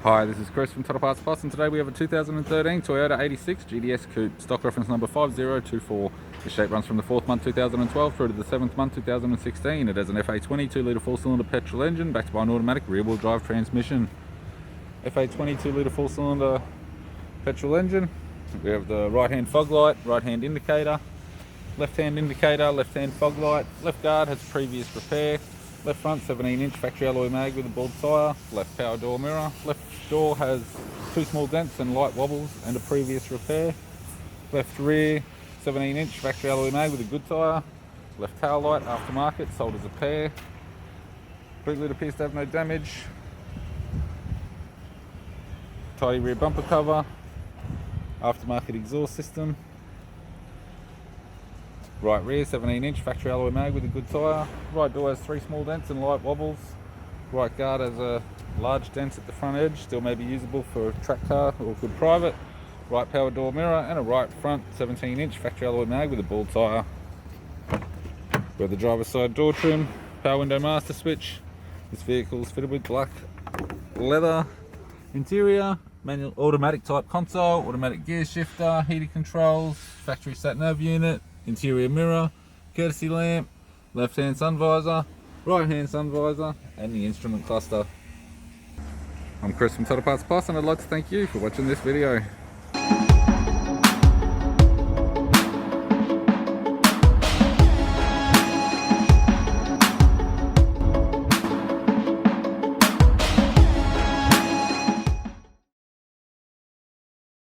Hi, this is Chris from Total Parts Plus, and today we have a 2013 Toyota 86 GDS Coupe, stock reference number 5024. The shape runs from the 4th month 2012 through to the 7th month 2016. It has an FA20 2-litre 4-cylinder petrol engine backed by an automatic rear-wheel drive transmission. FA20 2-litre 4-cylinder petrol engine. We have the right-hand fog light, right-hand indicator, left-hand fog light. Left guard has previous repair. Left front 17-inch factory alloy mag with a bald tyre. Left power door mirror. Left door has 2 small dents and light wobbles and a previous repair. Left rear 17-inch factory alloy mag with a good tyre. Left tail light aftermarket, sold as a pair. Brake lid appears to have no damage. Tidy rear bumper cover. Aftermarket exhaust system. Right rear 17-inch factory alloy mag with a good tyre. Right door has 3 small dents and light wobbles. Right guard has a large dent at the front edge, still may be usable for a track car or good private. Right power door mirror and a right front 17-inch factory alloy mag with a bald tyre. We have the driver's side door trim, power window master switch. This vehicle is fitted with black leather interior, manual automatic type console, automatic gear shifter, heated controls, factory sat nav unit, interior mirror, courtesy lamp, left hand sun visor, right hand sun visor, and the instrument cluster. I'm Chris from Total Parts Plus, and I'd like to thank you for watching this video.